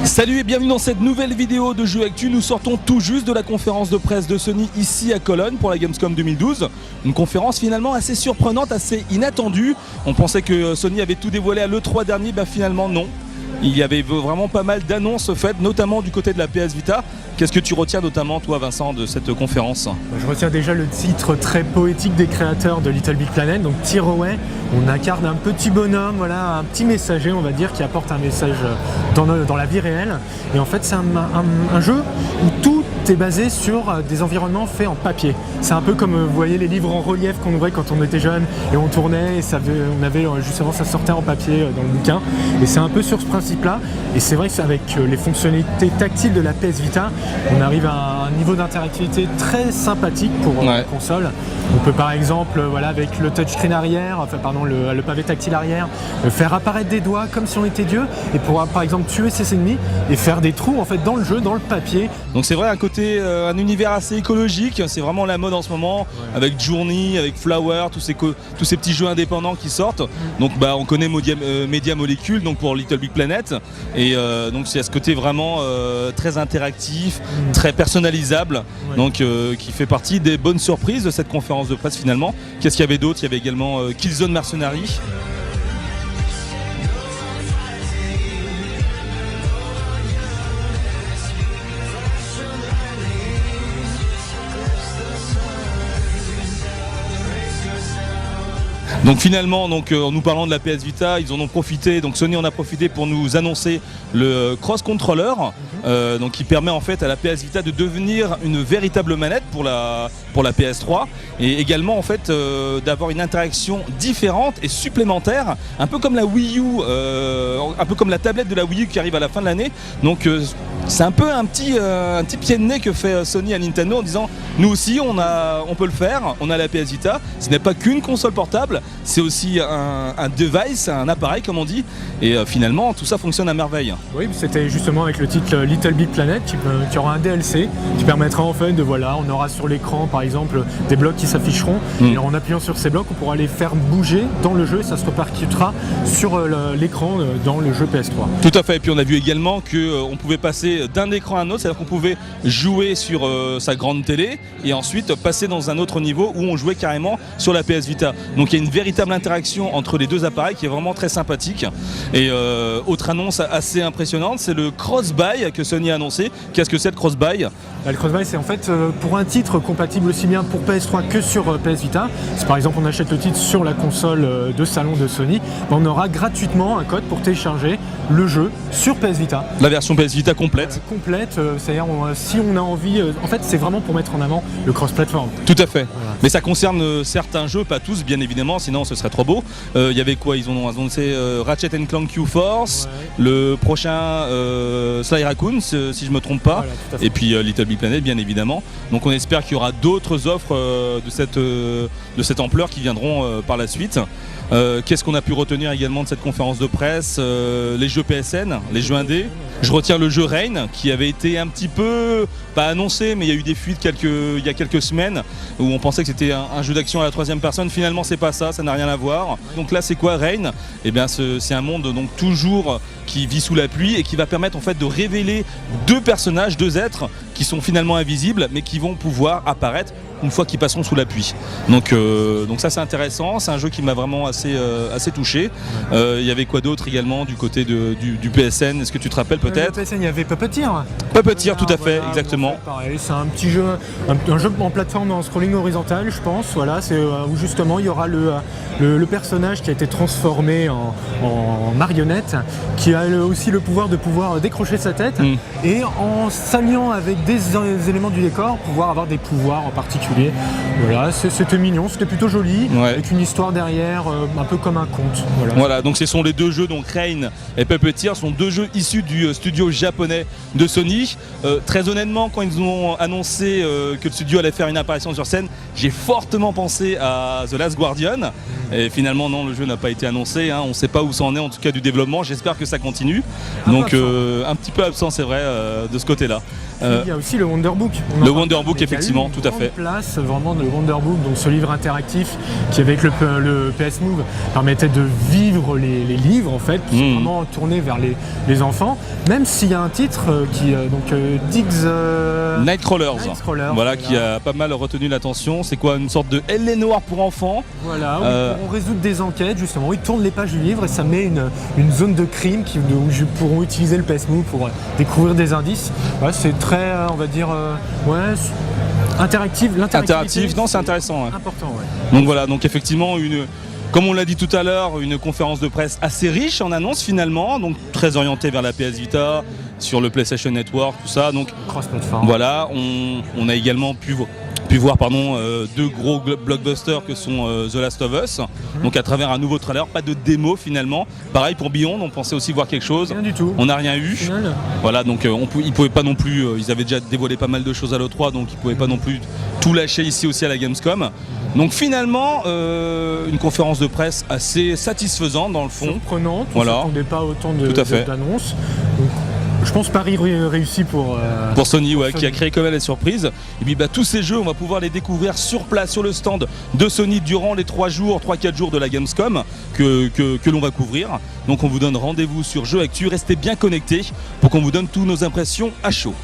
Salut et bienvenue dans cette nouvelle vidéo de Jeux Actu. Nous sortons tout juste de la conférence de presse de Sony ici à Cologne pour la Gamescom 2012. Une conférence finalement assez surprenante, assez inattendue. On pensait que Sony avait tout dévoilé à l'E3 dernier, finalement non. Il y avait vraiment pas mal d'annonces faites, notamment du côté de la PS Vita. Qu'est-ce que tu retiens notamment, toi Vincent, de cette conférence? Je retiens déjà le titre très poétique des créateurs de Little Big Planet, donc Tearaway. On incarne un petit bonhomme, voilà, un petit messager, on va dire, qui apporte un message dans la vie réelle. Et en fait, c'est un jeu où tout est basé sur des environnements faits en papier. C'est un peu comme, vous voyez, les livres en relief qu'on ouvrait quand on était jeune et on tournait et on avait justement, ça sortait en papier dans le bouquin. Et c'est un peu sur ce principe-là. Et c'est vrai qu'avec les fonctionnalités tactiles de la PS Vita, on arrive à un niveau d'interactivité très sympathique pour la console. On peut par exemple, voilà, avec le touchscreen arrière, le pavé tactile arrière, faire apparaître des doigts comme si on était Dieu et pouvoir par exemple tuer ses ennemis et faire des trous en fait dans le jeu, dans le papier. Donc c'est vrai, un univers assez écologique, c'est vraiment la mode en ce moment, avec Journey, avec Flower, tous ces petits jeux indépendants qui sortent. Donc on connaît Media Molecule donc pour Little Big Planet, et donc c'est à ce côté vraiment très interactif, très personnalisable, donc qui fait partie des bonnes surprises de cette conférence de presse finalement. Qu'est-ce qu'il y avait d'autre? Il y avait également Killzone Mercenary. Donc finalement, en nous parlant de la PS Vita, ils en ont profité, donc Sony en a profité pour nous annoncer le Cross Controller, donc qui permet en fait à la PS Vita de devenir une véritable manette pour la PS3, et également en fait d'avoir une interaction différente et supplémentaire, un peu comme la Wii U, un peu comme la tablette de la Wii U qui arrive à la fin de l'année. Donc c'est un peu un petit pied de nez que fait Sony à Nintendo en disant nous aussi on peut le faire, on a la PS Vita, ce n'est pas qu'une console portable, c'est aussi un device, un appareil comme on dit, et finalement tout ça fonctionne à merveille. Oui, c'était justement avec le titre Little Big Planet qui aura un DLC qui permettra en fait on aura sur l'écran par exemple des blocs qui s'afficheront, et en appuyant sur ces blocs on pourra les faire bouger dans le jeu et ça se répercutera sur l'écran dans le jeu PS3. Tout à fait, et puis on a vu également qu'on pouvait passer d'un écran à un autre, c'est-à-dire qu'on pouvait jouer sur sa grande télé et ensuite passer dans un autre niveau où on jouait carrément sur la PS Vita. Donc il y a une véritable interaction entre les deux appareils qui est vraiment très sympathique. Et autre annonce assez impressionnante, c'est le cross-buy que Sony a annoncé. Qu'est-ce que c'est le cross-buy? Le cross-buy, c'est en fait pour un titre compatible aussi bien pour PS3 que sur PS Vita. Si par exemple on achète le titre sur la console de salon de Sony, on aura gratuitement un code pour télécharger le jeu sur PS Vita. La version PS Vita complète. C'est-à-dire si on a envie, en fait c'est vraiment pour mettre en avant le cross-platform. Tout à fait, voilà. Mais ça concerne certains jeux, pas tous bien évidemment, sinon ce serait trop beau. Il y avait quoi? Ils ont annoncé Ratchet & Clank Q-Force, le prochain Sly Raccoon si je me trompe pas, voilà, et puis Little Big Planet bien évidemment. Donc on espère qu'il y aura d'autres offres de cette ampleur qui viendront par la suite. Qu'est-ce qu'on a pu retenir également de cette conférence de presse? Les jeux PSN, les jeux indés. Je retiens le jeu Rain qui avait été un petit peu, pas annoncé, mais il y a eu des fuites il y a quelques semaines où on pensait que c'était un jeu d'action à la troisième personne. Finalement c'est pas ça, ça n'a rien à voir. Donc là c'est quoi Rain? Eh bien c'est un monde donc toujours qui vit sous la pluie et qui va permettre en fait de révéler deux personnages, deux êtres qui sont finalement invisibles mais qui vont pouvoir apparaître une fois qu'ils passeront sous la pluie. Donc ça c'est intéressant, c'est un jeu qui m'a vraiment assez touché. Il y avait quoi d'autre également du côté du PSN? Est-ce que tu te rappelles peut-être? Le PSN, il y avait Puppeteer. Puppeteer, tout à fait, exactement. Pareil, c'est un petit jeu, un jeu en plateforme en scrolling horizontal, je pense. Voilà, c'est où justement il y aura le personnage qui a été transformé en marionnette, qui a aussi le pouvoir de décrocher sa tête et en s'alliant avec des éléments du décor, pouvoir avoir des pouvoirs en particulier. Voilà, c'était mignon, c'était plutôt joli, avec une histoire derrière, un peu comme un conte. Voilà, donc ce sont les deux jeux, donc Rain et Puppeteer sont deux jeux issus du studio japonais de Sony. Très honnêtement, quand ils ont annoncé que le studio allait faire une apparition sur scène, j'ai fortement pensé à The Last Guardian. Et finalement non, le jeu n'a pas été annoncé, hein. On ne sait pas où ça en est en tout cas du développement, j'espère que ça continue. Donc un petit peu absent c'est vrai de ce côté là. Il y a aussi le Wonderbook. Le Wonderbook, effectivement, tout à fait. Place vraiment de Wonderbook, donc ce livre interactif qui avec le PS Move permettait de vivre les livres en fait, c'est vraiment tourné vers les enfants. Même s'il y a un titre qui Diggs Nightcrawlers, voilà, qui a pas mal retenu l'attention. C'est quoi, une sorte de L.A. Noir pour enfants. Voilà, où on résout des enquêtes justement. Ils tournent les pages du livre et ça met une zone de crime où ils pourront utiliser le PS Move pour découvrir des indices. Ouais, c'est très, on va dire, interactif. Interactif, non, c'est intéressant. Ouais. Important, ouais. Donc voilà, donc effectivement comme on l'a dit tout à l'heure, une conférence de presse assez riche en annonces finalement, donc très orientée vers la PS Vita, sur le PlayStation Network, tout ça. Donc cross-platform. Voilà, on a également pu voir deux gros blockbusters que sont The Last of Us, donc à travers un nouveau trailer, pas de démo finalement. Pareil pour Beyond, on pensait aussi voir quelque chose. Rien du tout. On n'a rien eu. Voilà, donc ils pouvaient pas non plus, ils avaient déjà dévoilé pas mal de choses à l'E3, donc ils pouvaient pas non plus tout lâcher ici aussi à la Gamescom. Donc finalement, une conférence de presse assez satisfaisante dans le fond. Surprenante, on ne s'attendait pas autant d'annonces. Je pense Paris réussi pour Sony, qui a créé quand même les surprises. Et puis tous ces jeux, on va pouvoir les découvrir sur place, sur le stand de Sony durant les 3-4 jours de la Gamescom que l'on va couvrir. Donc on vous donne rendez-vous sur Jeux Actu. Restez bien connectés pour qu'on vous donne toutes nos impressions à chaud.